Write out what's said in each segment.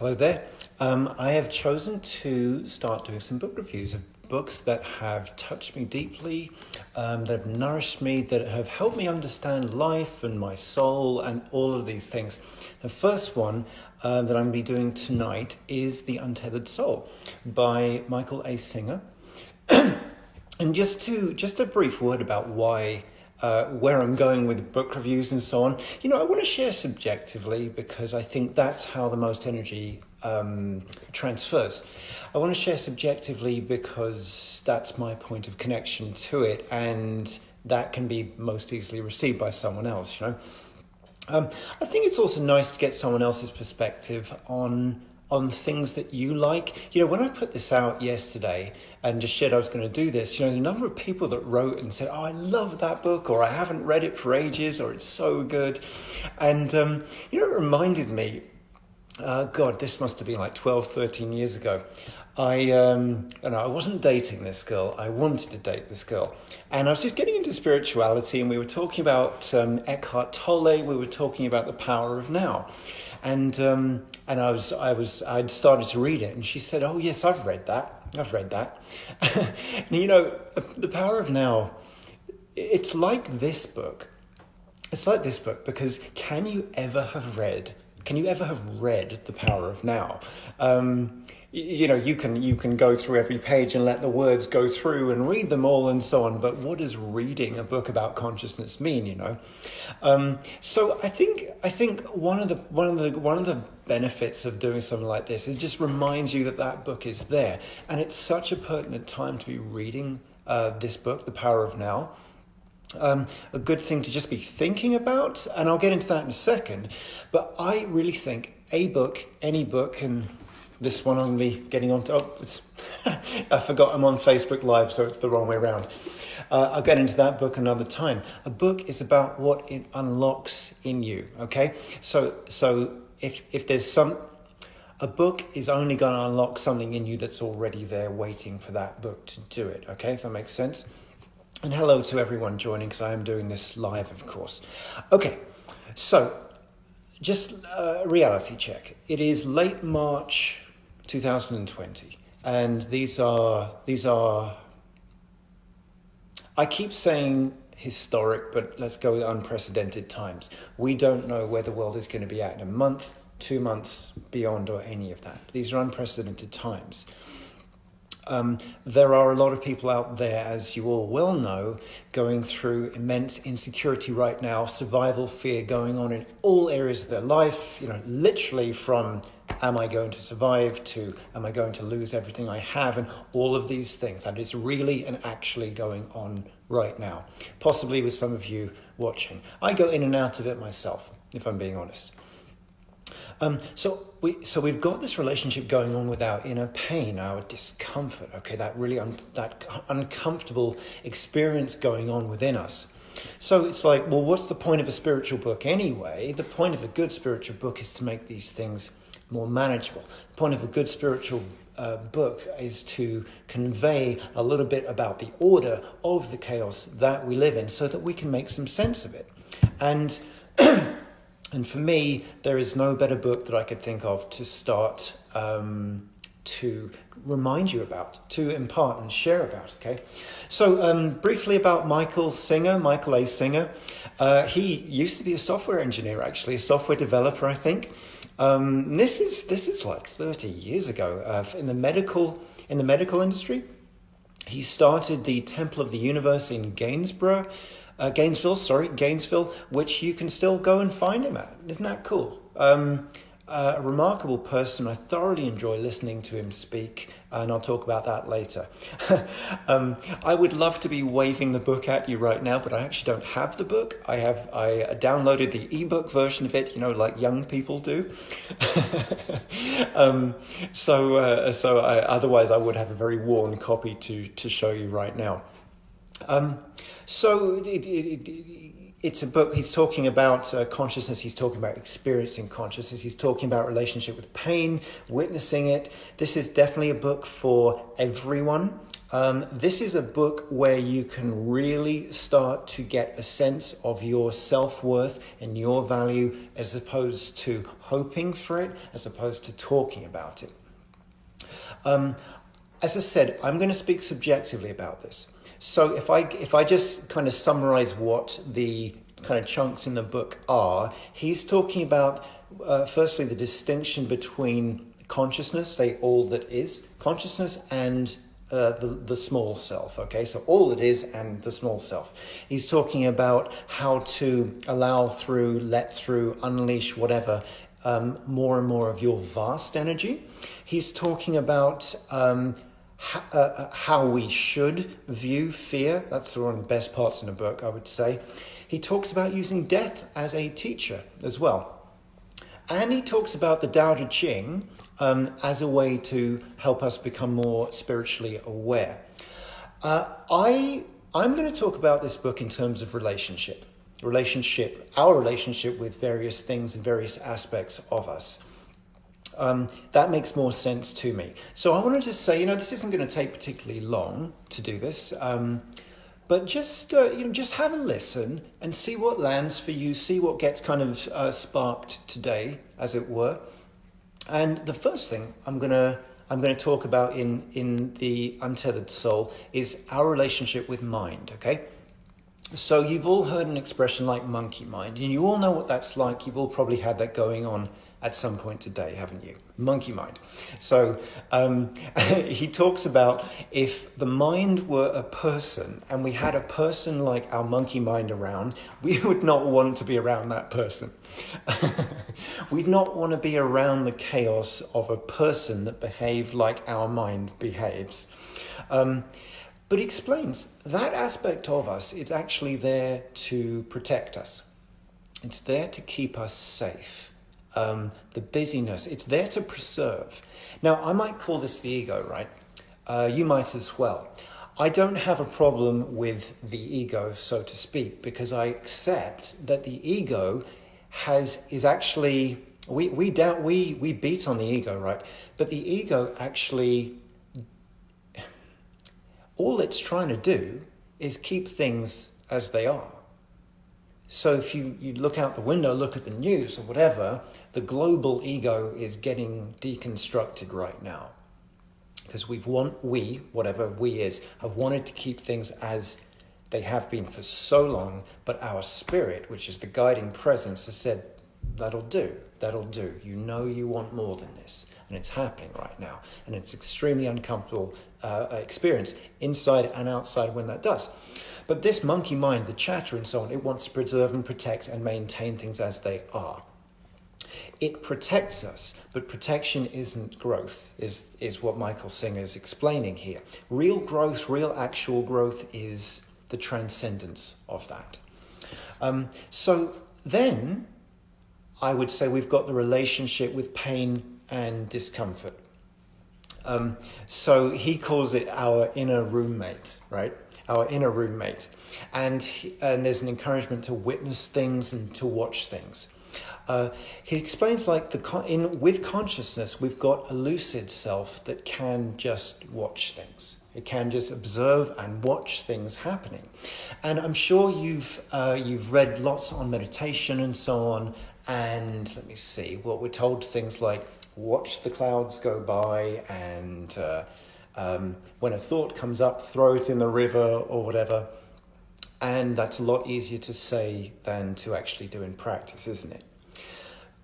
Hello there. I have chosen to start doing some book reviews of books that have touched me deeply, that have nourished me, that have helped me understand life and my soul and all of these things. The first one that I'm going to be doing tonight is The Untethered Soul by Michael A. Singer. And just a brief word about why, where I'm going with book reviews and so on. I want to share subjectively because I think that's how the most energy transfers. I want to share subjectively because that's my point of connection to it, and that can be most easily received by someone else. I think it's also nice to get someone else's perspective on things that you like. When I put this out yesterday and just shared I was going to do this, the number of people that wrote and said, "Oh, I love that book," or "I haven't read it for ages," or "It's so good." And, it reminded me, God, this must have been like 12, 13 years ago. I wasn't dating this girl. I wanted to date this girl. And I was just getting into spirituality, and we were talking about Eckhart Tolle. We were talking about the power of now. And I'd started to read it, and she said, "Oh yes, I've read that. And, the power of now, it's like this book. It's like this book because can you ever have read The Power of Now? You can go through every page and let the words go through and read them all and so on. But what does reading a book about consciousness mean? So I think one of the benefits of doing something like this, it just reminds you that book is there, and it's such a pertinent time to be reading this book, The Power of Now. A good thing to just be thinking about, and I'll get into that in a second. But I really think any book, and this one I'm going to be getting on to. I forgot I'm on Facebook Live, so it's the wrong way around. I'll get into that book another time. A book is about what it unlocks in you. Okay, so if there's a book is only going to unlock something in you that's already there, waiting for that book to do it. Okay, if that makes sense. And hello to everyone joining, because I am doing this live, of course. Okay, so just a reality check. It is late March 2020, and these are. I keep saying historic, but let's go with unprecedented times. We don't know where the world is going to be at in a month, 2 months, beyond, or any of that. These are unprecedented times. There are a lot of people out there, as you all well know, going through immense insecurity right now, survival fear going on in all areas of their life, literally from am I going to survive to am I going to lose everything I have, and all of these things. And it's really and actually going on right now, possibly with some of you watching. I go in and out of it myself, if I'm being honest. So we've got this relationship going on with our inner pain, our discomfort, okay, that really that uncomfortable experience going on within us. So it's like, well, what's the point of a spiritual book anyway? The point of a good spiritual book is to make these things more manageable. The point of a good spiritual book is to convey a little bit about the order of the chaos that we live in so that we can make some sense of it. And And for me, there is no better book that I could think of to start to remind you about, to impart and share about, okay? So briefly about Michael A. Singer. He used to be a software engineer, actually, a software developer, I think. This is like 30 years ago in the medical industry. He started the Temple of the Universe in Gainesville, which you can still go and find him at. Isn't that cool? A remarkable person. I thoroughly enjoy listening to him speak, and I'll talk about that later. I would love to be waving the book at you right now, but I actually don't have the book. I downloaded the ebook version of it, like young people do. Otherwise I would have a very worn copy to show you right now. It's a book. He's talking about consciousness. He's talking about experiencing consciousness. He's talking about relationship with pain, witnessing it. This is definitely a book for everyone. This is a book where you can really start to get a sense of your self-worth and your value, as opposed to hoping for it, as opposed to talking about it. As I said, I'm going to speak subjectively about this. So if I just kind of summarize what the kind of chunks in the book are, he's talking about, firstly, the distinction between consciousness, say all that is, consciousness and the small self, okay? So all that is and the small self. He's talking about how to allow through, let through, unleash, whatever, more and more of your vast energy. He's talking about how we should view fear. That's one of the best parts in the book, I would say. He talks about using death as a teacher as well. And he talks about the Tao Te Ching as a way to help us become more spiritually aware. I'm going to talk about this book in terms of our relationship with various things and various aspects of us. That makes more sense to me. So I wanted to say, this isn't going to take particularly long to do this, but just have a listen and see what lands for you, see what gets kind of sparked today, as it were. And the first thing I'm going to talk about in the Untethered Soul is our relationship with mind. Okay. So you've all heard an expression like monkey mind, and you all know what that's like. You've all probably had that going on at some point today, haven't you? Monkey mind. So he talks about if the mind were a person and we had a person like our monkey mind around, we would not want to be around that person. We'd not want to be around the chaos of a person that behaved like our mind behaves. But he explains that aspect of us, it's actually there to protect us. It's there to keep us safe. The busyness, it's there to preserve. Now, I might call this the ego, right? You might as well. I don't have a problem with the ego, so to speak, because I accept that the ego is actually, we beat on the ego, right? But the ego actually, all it's trying to do is keep things as they are. So if you look out the window, look at the news or whatever, the global ego is getting deconstructed right now. Because whatever we is, have wanted to keep things as they have been for so long, but our spirit, which is the guiding presence, has said, that'll do. You want more than this. And it's happening right now. And it's extremely uncomfortable experience, inside and outside, when that does. But this monkey mind, the chatter and so on, it wants to preserve and protect and maintain things as they are. It protects us, but protection isn't growth, is what Michael Singer is explaining here. Real growth, real actual growth is the transcendence of that. So then, I would say we've got the relationship with pain and discomfort. So he calls it our inner roommate, right? Our inner roommate. And there's an encouragement to witness things and to watch things. He explains with consciousness, we've got a lucid self that can just watch things. It can just observe and watch things happening. And I'm sure you've read lots on meditation and so on. And let me see, what we're told, things like watch the clouds go by, and when a thought comes up, throw it in the river or whatever. And that's a lot easier to say than to actually do in practice, isn't it?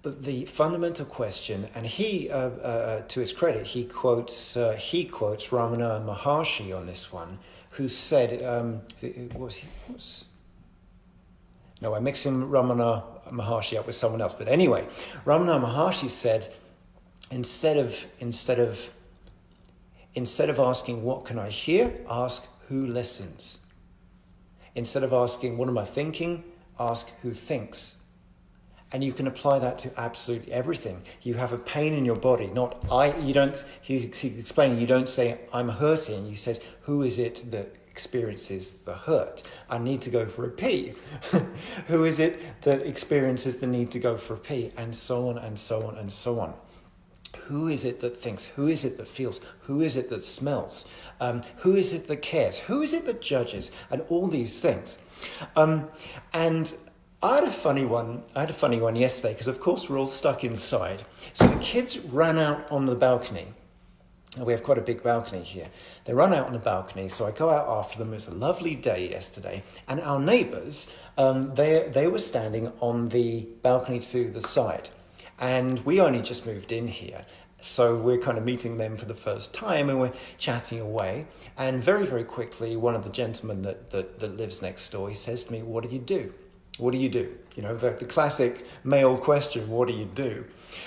But the fundamental question, and he, to his credit, he quotes Ramana Maharshi on this one, who said, I'm mixing Ramana Maharshi up with someone else. But anyway, Ramana Maharshi said, instead of asking, what can I hear? Ask, who listens? Instead of asking, what am I thinking? Ask, who thinks? And you can apply that to absolutely everything. You have a pain in your body, he's explaining, you don't say, I'm hurting. You say, who is it that experiences the hurt? I need to go for a pee. Who is it that experiences the need to go for a pee? And so on and so on and so on. Who is it that thinks? Who is it that feels? Who is it that smells? Who is it that cares? Who is it that judges? And all these things. And I had a funny one. I had a funny one yesterday because, of course, we're all stuck inside. So the kids ran out on the balcony. We have quite a big balcony here. They run out on the balcony, so I go out after them. It was a lovely day yesterday. And our neighbours, they were standing on the balcony to the side. And we only just moved in here. So we're kind of meeting them for the first time and we're chatting away. And very, very quickly, one of the gentlemen that lives next door, he says to me, "What do you do? What do you do?" You know, the classic male question, what do you do?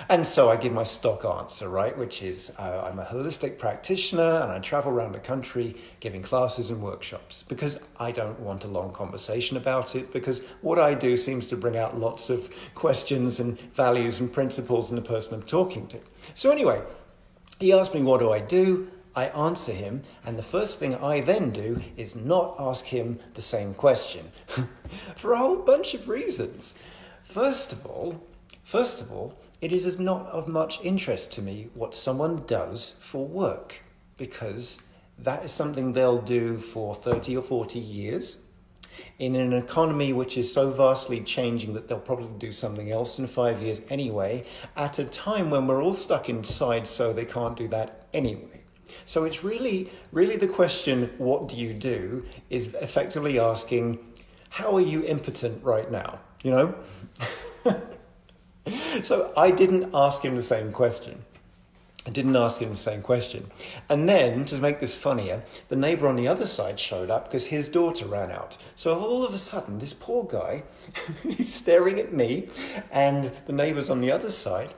And so I give my stock answer, right, which is I'm a holistic practitioner and I travel around the country giving classes and workshops because I don't want a long conversation about it because what I do seems to bring out lots of questions and values and principles in the person I'm talking to. So anyway, he asked me, what do I do? I answer him, and the first thing I then do is not ask him the same question for a whole bunch of reasons. First of all, it is not of much interest to me what someone does for work, because that is something they'll do for 30 or 40 years in an economy which is so vastly changing that they'll probably do something else in 5 years anyway, at a time when we're all stuck inside so they can't do that anyway. So it's really the question, what do you do, is effectively asking, how are you impotent right now? You know? So I didn't ask him the same question. And then, to make this funnier, the neighbour on the other side showed up because his daughter ran out. So all of a sudden, this poor guy, he's staring at me and the neighbour's on the other side.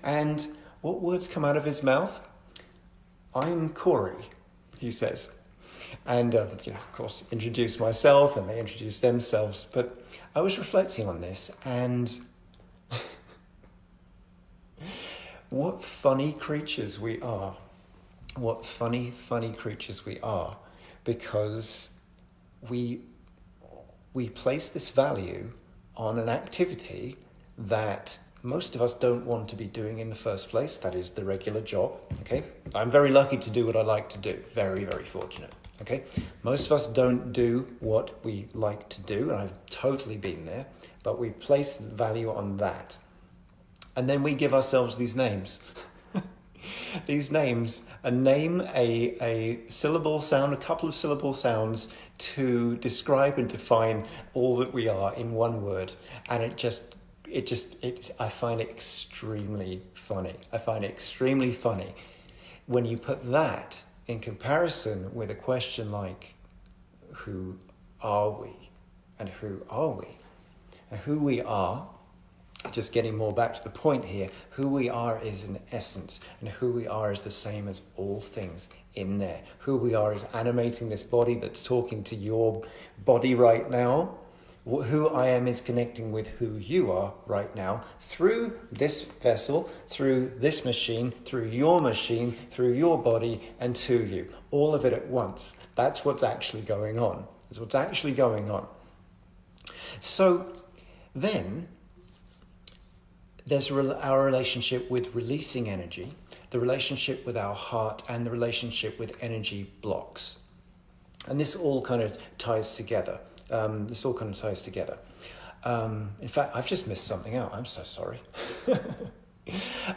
And what words come out of his mouth? "I'm Corey," he says. And, of course, introduce myself and they introduce themselves. But I was reflecting on this and what funny creatures we are. What funny creatures we are. Because we place this value on an activity that most of us don't want to be doing in the first place. That is the regular job, okay? I'm very lucky to do what I like to do. Very, very fortunate, okay? Most of us don't do what we like to do, and I've totally been there, but we place value on that. And then we give ourselves these names. These names, a syllable sound, a couple of syllable sounds to describe and define all that we are in one word. And I find it extremely funny. I find it extremely funny when you put that in comparison with a question like, who are we? And who are we? And who we are, just getting more back to the point here, who we are is an essence, and who we are is the same as all things in there. Who we are is animating this body that's talking to your body right now. Who I am is connecting with who you are right now through this vessel, through this machine, through your body, and to you. All of it at once. That's what's actually going on. So then there's our relationship with releasing energy, the relationship with our heart, and the relationship with energy blocks. And this all kind of ties together. In fact, I've just missed something out. I'm so sorry.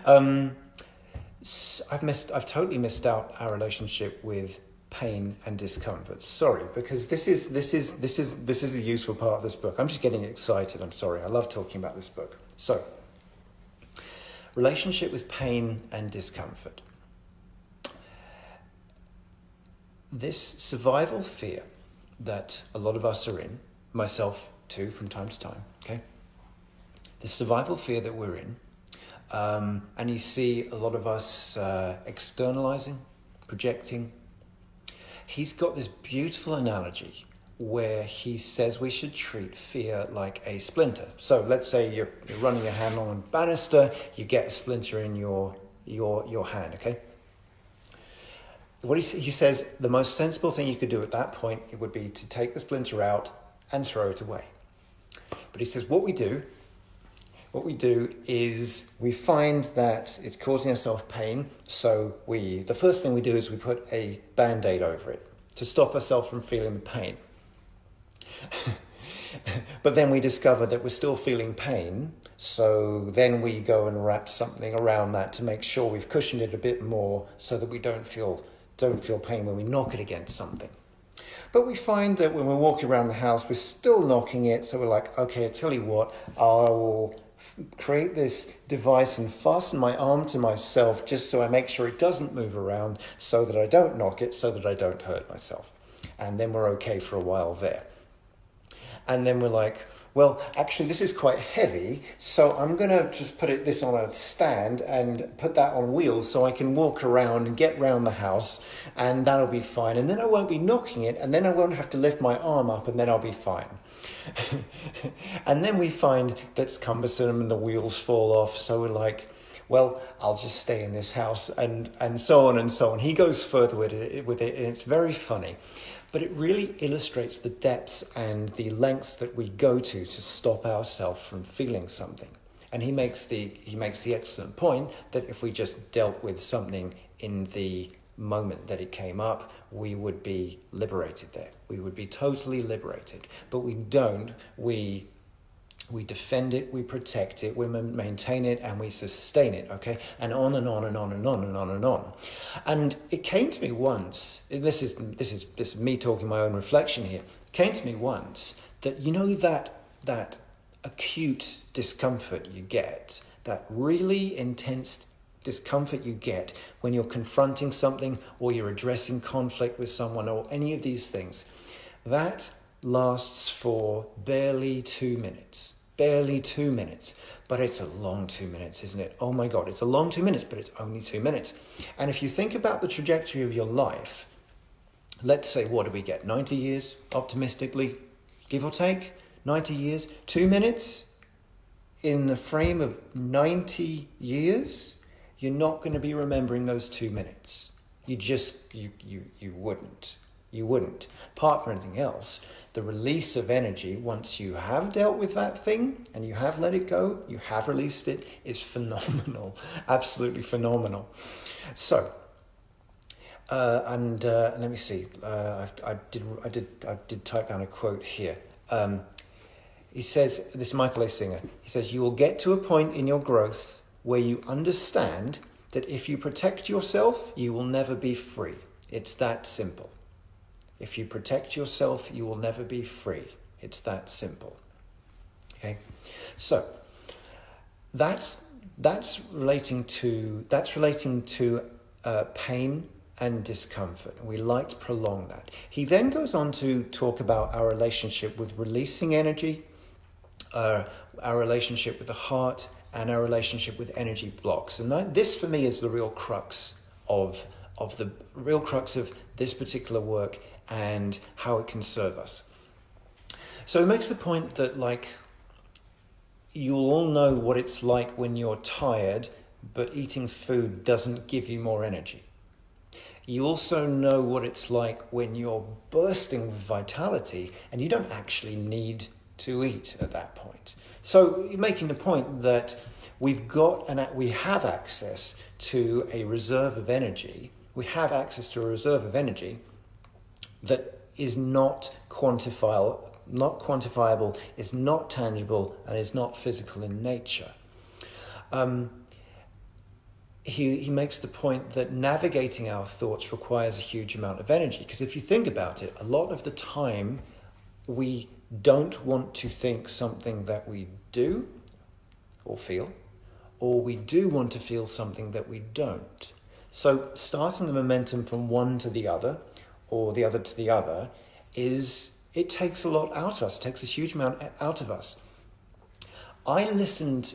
I've totally missed out our relationship with pain and discomfort. Sorry, because this is the useful part of this book. I'm just getting excited. I'm sorry. I love talking about this book. So, relationship with pain and discomfort. This survival fear that a lot of us are in, myself too from time to time, okay? The survival fear that we're in, and you see a lot of us externalizing, projecting. He's got this beautiful analogy where he says we should treat fear like a splinter. So let's say you're running your hand on a banister, you get a splinter in your hand, okay? He says the most sensible thing you could do at that point, it would be to take the splinter out and throw it away. But he says what we do what we do is we find that it's causing ourselves pain. So the first thing we do is we put a Band-Aid over it to stop ourselves from feeling the pain. But then we discover that we're still feeling pain. So then we go and wrap something around that to make sure we've cushioned it a bit more so that we don't feel pain when we knock it against something. But we find that when we're walking around the house, we're still knocking it. So we're like, okay, I tell you what, I will create this device and fasten my arm to myself just so I make sure it doesn't move around so that I don't knock it, so that I don't hurt myself. And then we're okay for a while there. And then we're like, well, actually, this is quite heavy, so I'm going to just put this on a stand and put that on wheels so I can walk around and get round the house, and that'll be fine. And then I won't be knocking it, and then I won't have to lift my arm up, and then I'll be fine. And then we find that's cumbersome and the wheels fall off, so we're like, well, I'll just stay in this house, and so on and so on. He goes further with it, and it's very funny. But it really illustrates the depths and the lengths that we go to stop ourselves from feeling something. And he makes the excellent point that if we just dealt with something in the moment that it came up, we would be liberated there. We would be totally liberated. But we don't. We defend it, we protect it, we maintain it, and we sustain it, okay? And on and on and on and on and on and on. And it came to me once, this is me talking my own reflection here, it came to me once that, you know, that acute discomfort you get, that really intense discomfort you get when you're confronting something or you're addressing conflict with someone or any of these things, that lasts for barely 2 minutes. Barely 2 minutes, but it's a long 2 minutes, isn't it? Oh my God, it's a long 2 minutes, but it's only 2 minutes. And if you think about the trajectory of your life, let's say, what do we get? 90 years, optimistically, give or take? 90 years, 2 minutes in the frame of 90 years, you're not going to be remembering those 2 minutes. You wouldn't. You wouldn't. Apart from anything else, the release of energy, once you have dealt with that thing and you have let it go, you have released it, is phenomenal. Absolutely phenomenal. So, let me see. I did type down a quote here. He says, this is Michael A. Singer, he says, you will get to a point in your growth where you understand that if you protect yourself, you will never be free. It's that simple. If you protect yourself, you will never be free. It's that simple. Okay, so that's relating to pain and discomfort. We like to prolong that. He then goes on to talk about our relationship with releasing energy, our relationship with the heart, and our relationship with energy blocks. And this, for me, is the real crux of this particular work and how it can serve us. So he makes the point that, like, you'll all know what it's like when you're tired, but eating food doesn't give you more energy. You also know what it's like when you're bursting with vitality and you don't actually need to eat at that point. So you're making the point that we have access to a reserve of energy. We have access to a reserve of energy that is not quantifiable, is not tangible, and is not physical in nature. He makes the point that navigating our thoughts requires a huge amount of energy, because if you think about it, a lot of the time we don't want to think something that we do or feel, or we do want to feel something that we don't. So starting the momentum from one to the other, or the other to the other, it takes a lot out of us. It takes a huge amount out of us. I listened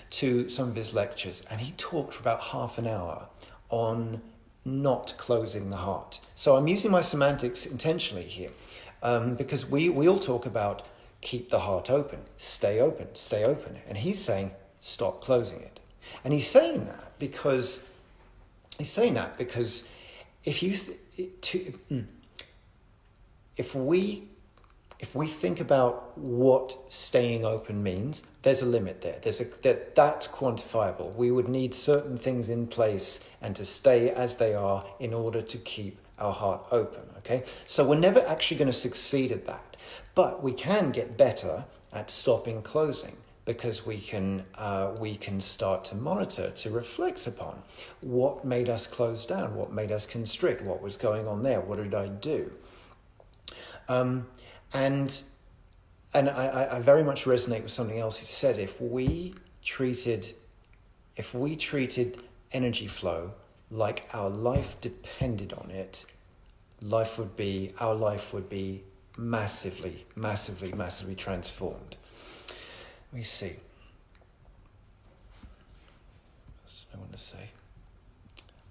to some of his lectures, and he talked for about half an hour on not closing the heart. So I'm using my semantics intentionally here, because we all talk about keep the heart open, stay open. And he's saying stop closing it. And he's saying that because if we if we think about what staying open means, there's a limit there. That's quantifiable. We would need certain things in place and to stay as they are in order to keep our heart open, okay? So we're never actually going to succeed at that. But we can get better at stopping closing, because we can start to monitor, to reflect upon what made us close down, what made us constrict, what was going on there, what did I do? And I very much resonate with something else he said. If we treated energy flow like our life depended on it, our life would be massively, massively, massively transformed. Let me see. What's I want to say?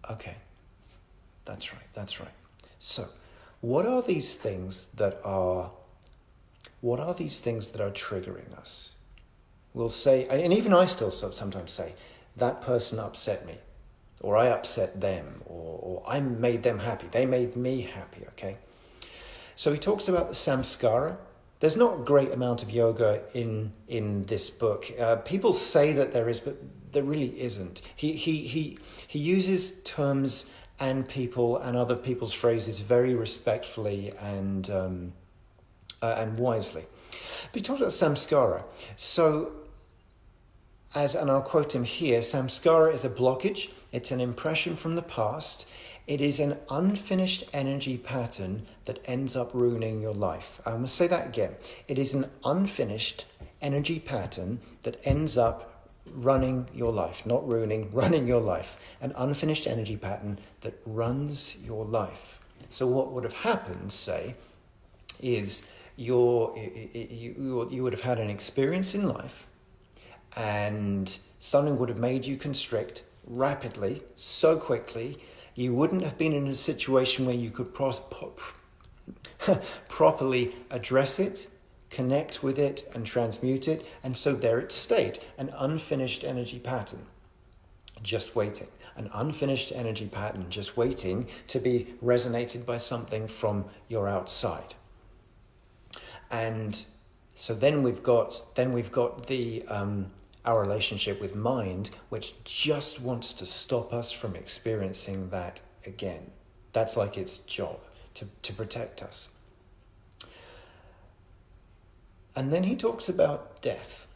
Okay, that's right. So, what are these things that are triggering us? We'll say, and even I still sometimes say, that person upset me, or I upset them, or I made them happy, they made me happy, okay? So he talks about the samskara. There's not a great amount of yoga in this book. People say that there is, but there really isn't. He uses terms and people and other people's phrases very respectfully and wisely. But he talks about samskara. So, and I'll quote him here, samskara is a blockage. It's an impression from the past. It is an unfinished energy pattern that ends up ruining your life. I'm going to say that again. It is an unfinished energy pattern that ends up running your life. Not ruining, running your life. An unfinished energy pattern that runs your life. So what would have happened, say, is you would have had an experience in life, and something would have made you constrict rapidly, so quickly. You wouldn't have been in a situation where you could properly address it, connect with it, and transmute it. And so there it stayed, an unfinished energy pattern, just waiting. An unfinished energy pattern, just waiting to be resonated by something from your outside. And so then we've got the our relationship with mind, which just wants to stop us from experiencing that again. That's like its job, to protect us. And then he talks about death.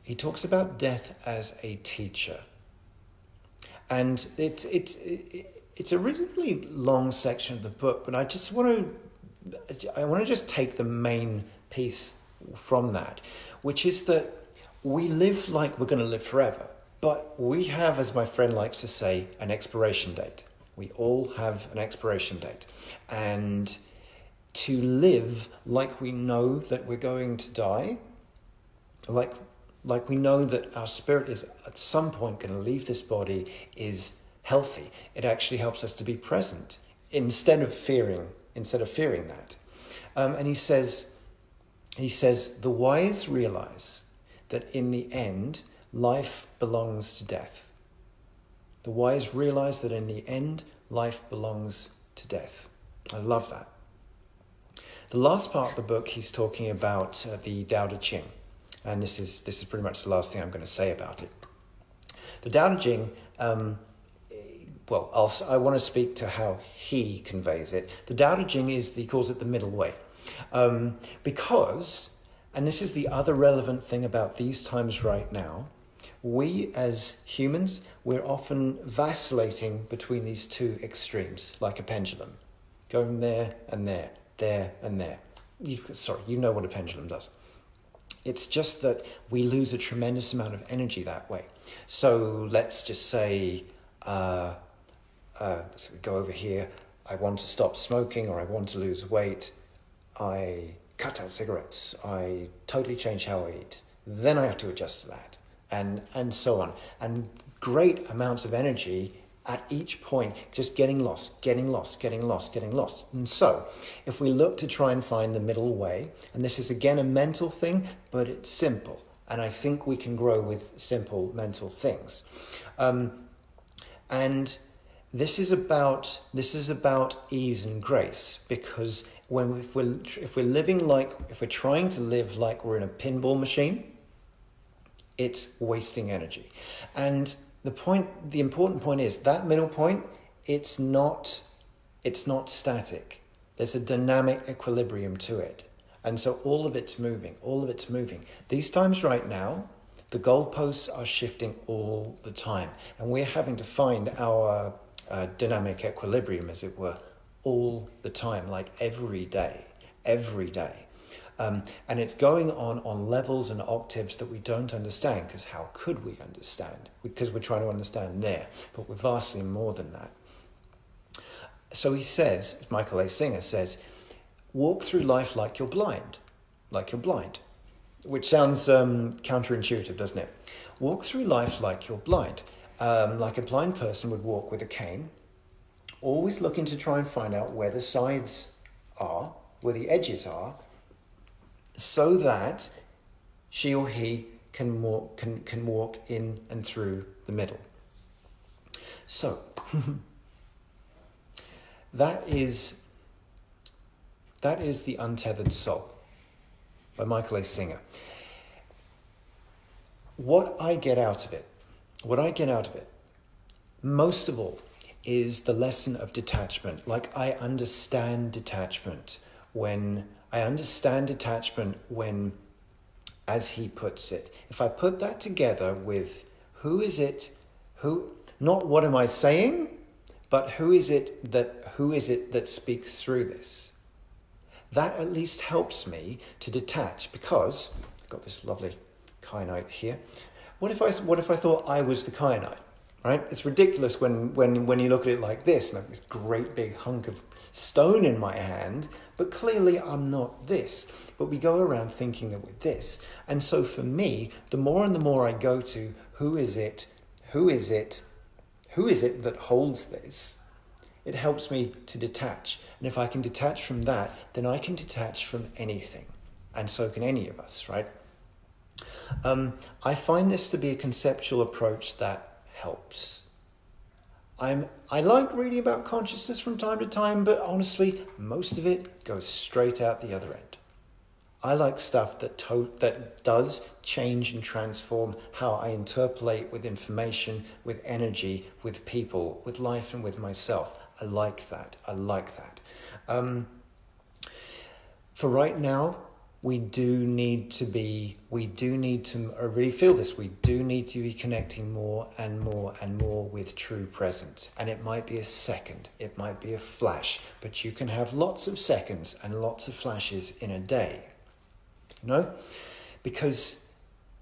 He talks about death as a teacher. And it's a really long section of the book, but I want to just take the main piece from that, which is that we live like we're going to live forever, but we have, as my friend likes to say, an expiration date. We all have an expiration date. And to live like we know that we're going to die, like we know that our spirit is at some point going to leave this body, is healthy. It actually helps us to be present instead of fearing that. And he says, the wise realize that in the end, life belongs to death. The wise realize that in the end, life belongs to death. I love that. The last part of the book, he's talking about the Tao Te Ching. And this is pretty much the last thing I'm going to say about it. The Tao Te Ching, I want to speak to how he conveys it. The Tao Te Ching he calls it the middle way. Because, and this is the other relevant thing about these times right now, we as humans, we're often vacillating between these two extremes, like a pendulum, going there and there, there and there. You know what a pendulum does. It's just that we lose a tremendous amount of energy that way. So let's just say, so we go over here, I want to stop smoking or I want to lose weight, I cut out cigarettes, I totally change how I eat, then I have to adjust to that, and so on. And great amounts of energy at each point, just getting lost. And so, if we look to try and find the middle way, and this is again a mental thing, but it's simple, and I think we can grow with simple mental things. And this is about ease and grace, because if we're trying to live like we're in a pinball machine, it's wasting energy. And the important point is that middle point, it's not static. There's a dynamic equilibrium to it. And so all of it's moving. These times right now, the goalposts are shifting all the time. And we're having to find our dynamic equilibrium, as it were, all the time, like every day. And it's going on levels and octaves that we don't understand, because how could we understand? Because we're trying to understand there, but we're vastly more than that. So he says, Michael A. Singer says, walk through life like you're blind, which sounds counterintuitive, doesn't it? Walk through life like you're blind, like a blind person would walk with a cane, always looking to try and find out where the sides are, where the edges are, so that she or he can walk in and through the middle. So that is The Untethered Soul by Michael A. Singer. What I get out of it, most of all, is the lesson of detachment. Like, I understand detachment when, as he puts it, if I put that together with not what am I saying, but who is it that speaks through this? That at least helps me to detach, because I've got this lovely kyanite here. What if I thought I was the kyanite? Right? It's ridiculous when you look at it like this, and I have this great big hunk of stone in my hand, but clearly I'm not this. But we go around thinking that we're this. And so for me, the more and the more I go to who is it that holds this, it helps me to detach. And if I can detach from that, then I can detach from anything. And so can any of us, right? I find this to be a conceptual approach that helps. I like reading about consciousness from time to time, but honestly, most of it goes straight out the other end. I like stuff that does change and transform how I interpolate with information, with energy, with people, with life, and with myself. I like that. For right now, I really feel this, we do need to be connecting more and more and more with true presence. And it might be a second, it might be a flash, but you can have lots of seconds and lots of flashes in a day. You know? Because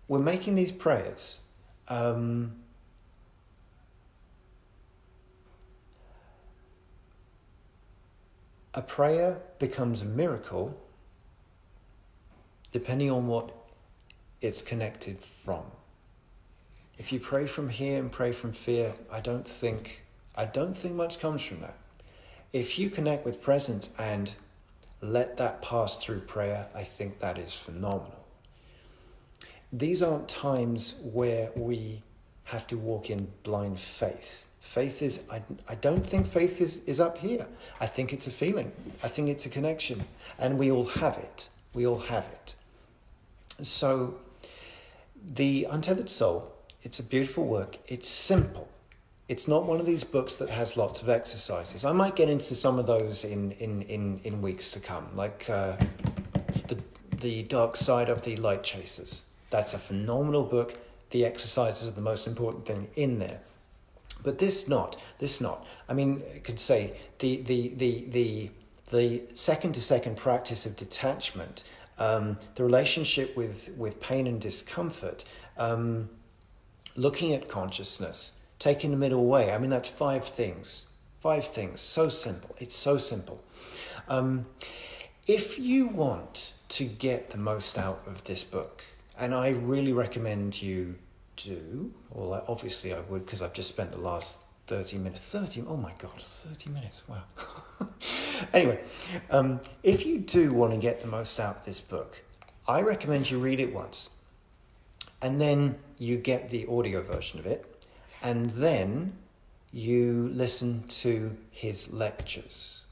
we're making these prayers. A prayer becomes a miracle depending on what it's connected from. If you pray from here and pray from fear, I don't think much comes from that. If you connect with presence and let that pass through prayer, I think that is phenomenal. These aren't times where we have to walk in blind faith. I don't think faith is up here. I think it's a feeling. I think it's a connection. And we all have it. So, The Untethered Soul, it's a beautiful work. It's simple. It's not one of these books that has lots of exercises. I might get into some of those in weeks to come, like the Dark Side of the Light Chasers. That's a phenomenal book. The exercises are the most important thing in there. But this not. I mean, I could say the second-to-second practice of detachment, the relationship with pain and discomfort, looking at consciousness, taking the middle way. I mean, that's 5 things. 5 things. So simple. It's so simple. If you want to get the most out of this book, and I really recommend you do, well, obviously I would, because I've just spent the last 30 minutes. Oh my God, 30 minutes. Wow. Anyway, if you do want to get the most out of this book, I recommend you read it once. And then you get the audio version of it. And then you listen to his lectures.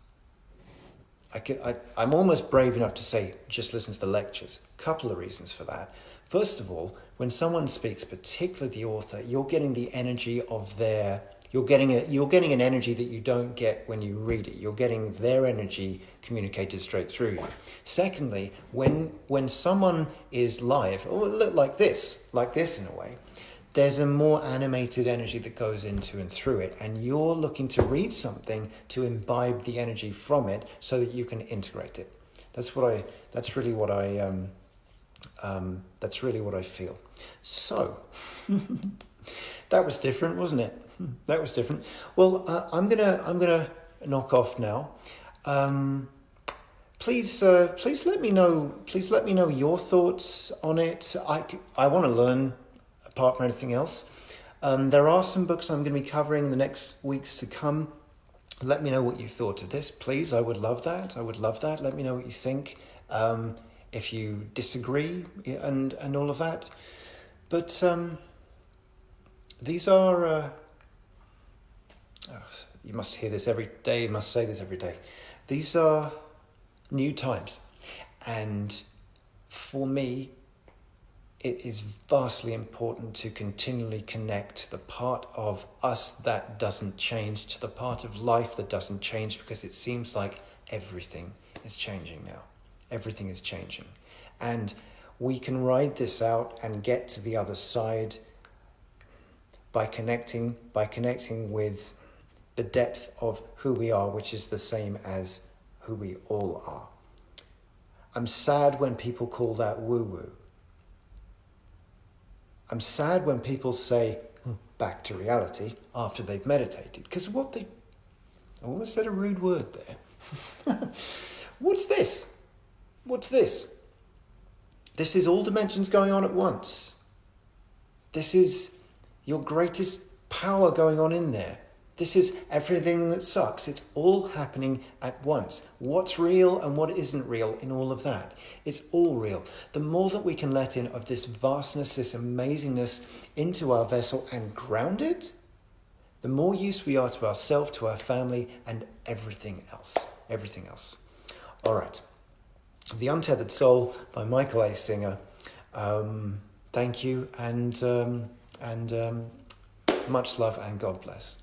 I'm almost brave enough to say just listen to the lectures. Couple of reasons for that. First of all, when someone speaks, particularly the author, you're getting the energy of you're getting an energy that you don't get when you read it. You're getting their energy communicated straight through you. Secondly, when someone is live, or look like this in a way, there's a more animated energy that goes into and through it, and you're looking to read something to imbibe the energy from it so that you can integrate it. That's really what I feel. So that was different, wasn't it? That was different. Well, I'm gonna knock off now. Please let me know. Please let me know your thoughts on it. I want to learn apart from anything else. There are some books I'm going to be covering in the next weeks to come. Let me know what you thought of this, please. I would love that. Let me know what you think. If you disagree and all of that. But these are... you must hear this every day. You must say this every day. These are new times. And for me, it is vastly important to continually connect the part of us that doesn't change to the part of life that doesn't change, because it seems like everything is changing now. Everything is changing. And we can ride this out and get to the other side by connecting with the depth of who we are, which is the same as who we all are. I'm sad when people call that woo-woo. I'm sad when people say, back to reality, after they've meditated. Because I almost said a rude word there. What's this? This is all dimensions going on at once. This is your greatest power going on in there. This is everything that sucks. It's all happening at once. What's real and what isn't real in all of that? It's all real. The more that we can let in of this vastness, this amazingness into our vessel and ground it, the more use we are to ourselves, to our family, and everything else. Everything else. All right. The Untethered Soul by Michael A. Singer. Thank you and much love and God bless.